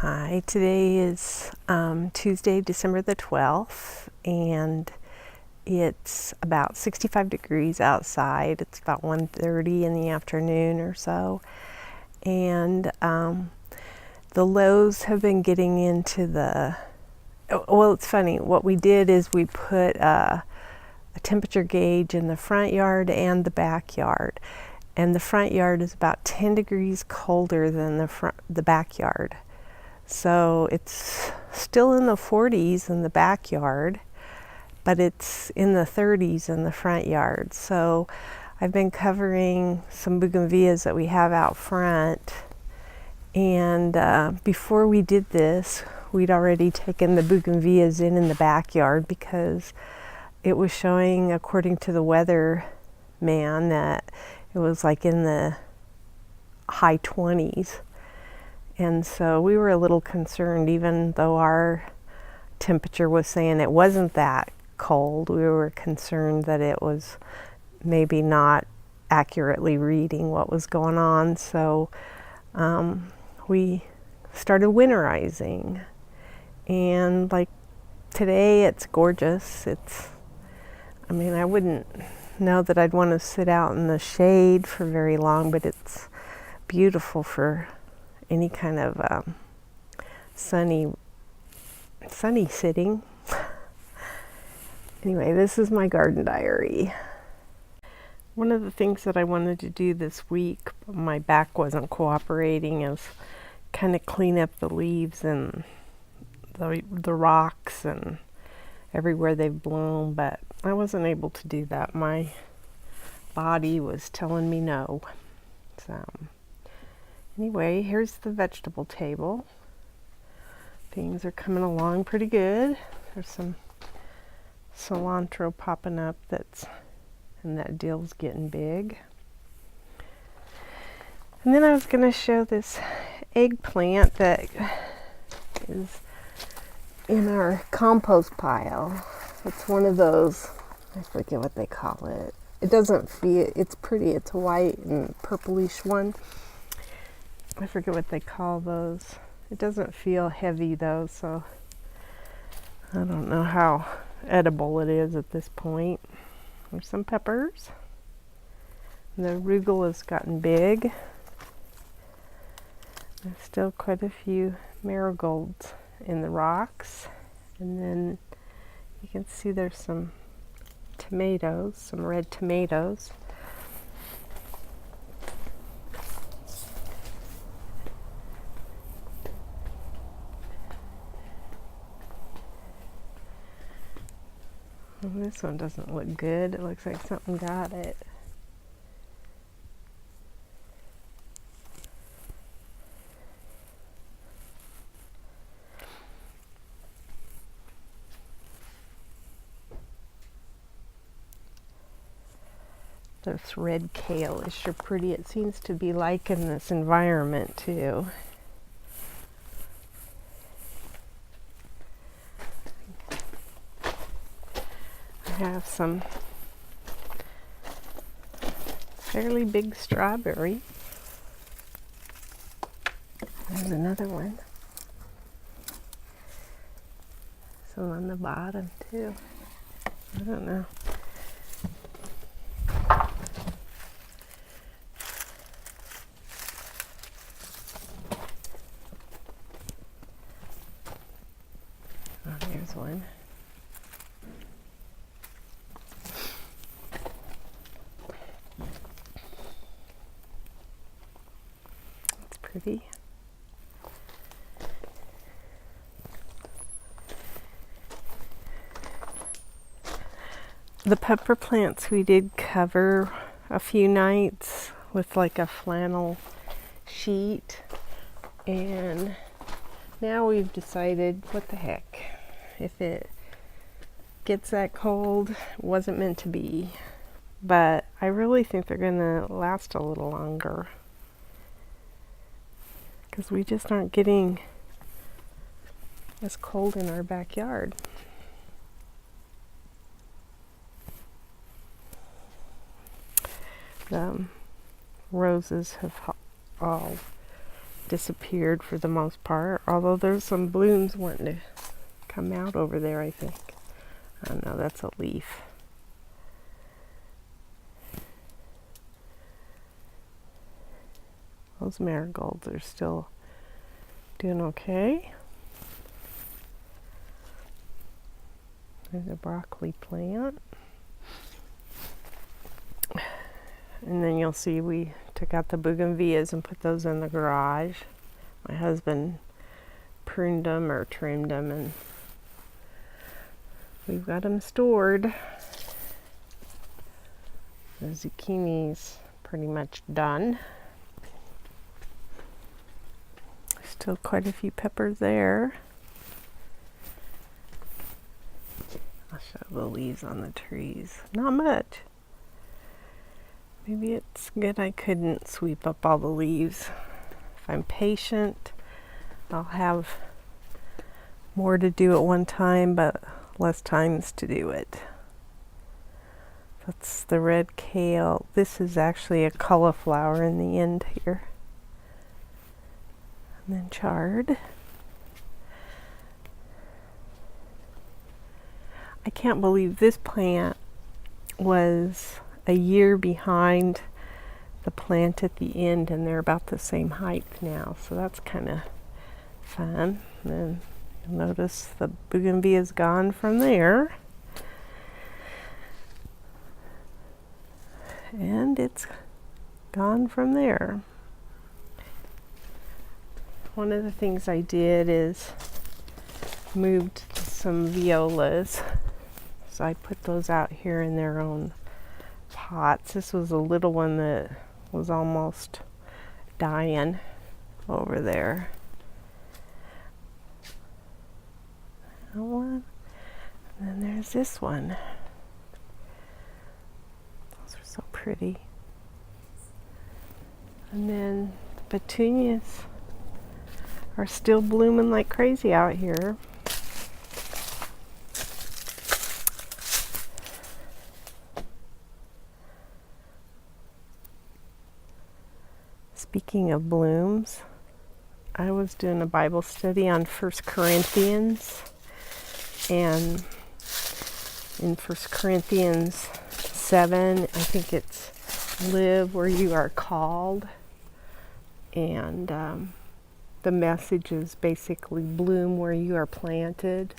Hi, today is Tuesday, December the 12th, and it's about 65 degrees outside. It's about 1:30 in the afternoon or so, and the lows have been getting into well, it's funny. What we did is we put a temperature gauge in the front yard and the backyard, and the front yard is about 10 degrees colder than the backyard. So it's still in the 40s in the backyard, but it's in the 30s in the front yard. So I've been covering some bougainvilleas that we have out front. And before we did this, we'd already taken the bougainvilleas in the backyard because it was showing, according to the weather man, that it was like in the high 20s. And so we were a little concerned, even though our temperature was saying it wasn't that cold. We were concerned that it was maybe not accurately reading what was going on. So we started winterizing. And like today, it's gorgeous. I wouldn't know that I'd want to sit out in the shade for very long, but it's beautiful for any kind of sunny sitting. Anyway, this is my garden diary. One of the things that I wanted to do this week, my back wasn't cooperating, is kind of clean up the leaves and the rocks and everywhere they've blown, but I wasn't able to do that. My body was telling me no. So anyway, here's the vegetable table. Things are coming along pretty good. There's some cilantro popping up and that dill's getting big. And then I was going to show this eggplant that is in our compost pile. It's one of those, I forget what they call it. It doesn't feel, it's pretty, it's a white and purplish one. I forget what they call those. It doesn't feel heavy though, so I don't know how edible it is at this point. There's some peppers. The arugula's gotten big. There's still quite a few marigolds in the rocks. And then you can see there's some tomatoes, some red tomatoes. Well, this one doesn't look good. It looks like something got it. This red kale is sure pretty. It seems to be liking this environment too. I have some fairly big strawberry. There's another one. Some on the bottom too. I don't know. Oh, there's one. It's pretty. The pepper plants we did cover a few nights with like a flannel sheet, and now we've decided, what the heck, if it gets that cold, it wasn't meant to be. But I really think they're gonna last a little longer because we just aren't getting as cold in our backyard. The roses have all disappeared for the most part, although there's some blooms wanting to come out over there, I think. Oh no, that's a leaf. Those marigolds are still doing okay. There's a broccoli plant. And then you'll see we took out the bougainvilleas and put those in the garage. My husband pruned them or trimmed them, and we've got them stored. The zucchini's pretty much done. Still quite a few peppers there. I'll show the leaves on the trees. Not much. Maybe it's good I couldn't sweep up all the leaves. If I'm patient, I'll have more to do at one time, but less times to do it. That's the red kale. This is actually a cauliflower in the end here. And then chard. I can't believe this plant was a year behind the plant at the end, and they're about the same height now, so that's kind of fun. And then you'll notice the bougainvillea is gone from there, and it's gone from there. One of the things I did is moved some violas, so I put those out here in their own pots. This was a little one that was almost dying over there. That one. And then there's this one. Those are so pretty. And then the petunias are still blooming like crazy out here. Speaking of blooms, I was doing a Bible study on 1 Corinthians, and in 1 Corinthians 7, I think it's live where you are called, and the message is basically bloom where you are planted.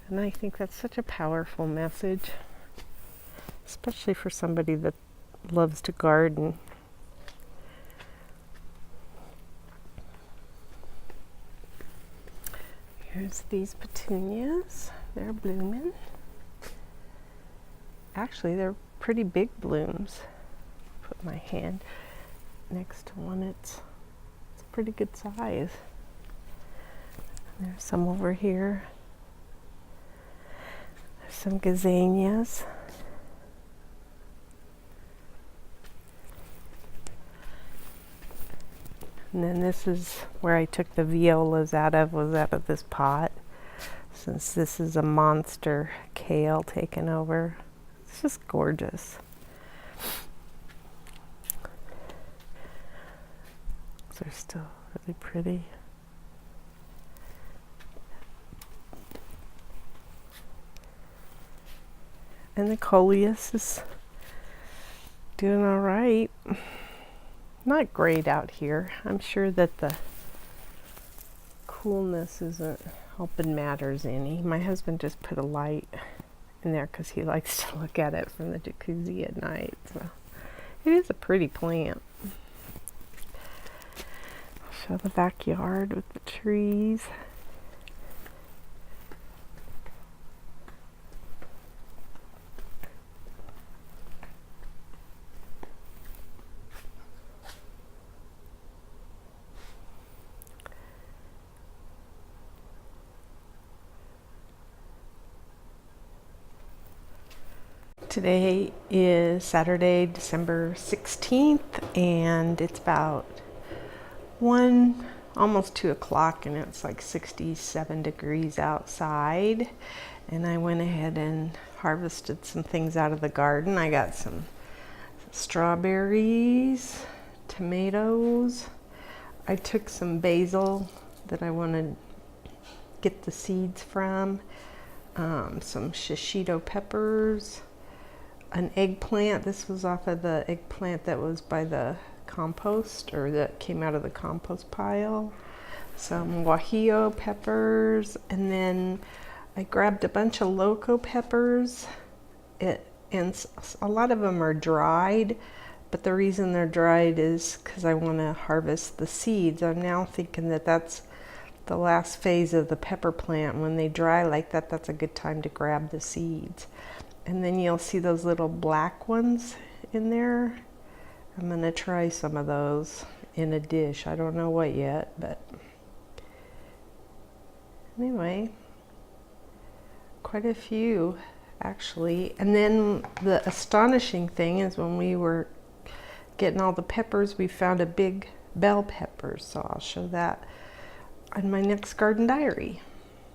And I think that's such a powerful message, especially for somebody that loves to garden. Here's these petunias. They're blooming. Actually, they're pretty big blooms. Put my hand next to one. It's a pretty good size. There's some over here. There's some gazanias. And then this is where I took the violas out of, was out of this pot. Since this is a monster kale taken over. It's just gorgeous. They're still really pretty. And the coleus is doing all right. Not great out here. I'm sure that the coolness isn't helping matters any. My husband just put a light in there because he likes to look at it from the jacuzzi at night. So it is a pretty plant. I'll show the backyard with the trees. Today is Saturday, December 16th, and it's about almost 2 o'clock, and it's like 67 degrees outside. And I went ahead and harvested some things out of the garden. I got some strawberries, tomatoes, I took some basil that I want to get the seeds from, some shishito peppers, an eggplant. This was off of the eggplant that was by the compost, or that came out of the compost pile. Some guajillo peppers, and then I grabbed a bunch of loco peppers. And a lot of them are dried, but the reason they're dried is because I want to harvest the seeds. I'm now thinking that that's the last phase of the pepper plant. When they dry like that, that's a good time to grab the seeds. And then you'll see those little black ones in there. I'm going to try some of those in a dish. I don't know what yet, but anyway, quite a few actually. And then the astonishing thing is, when we were getting all the peppers, we found a big bell pepper, so I'll show that on my next garden diary.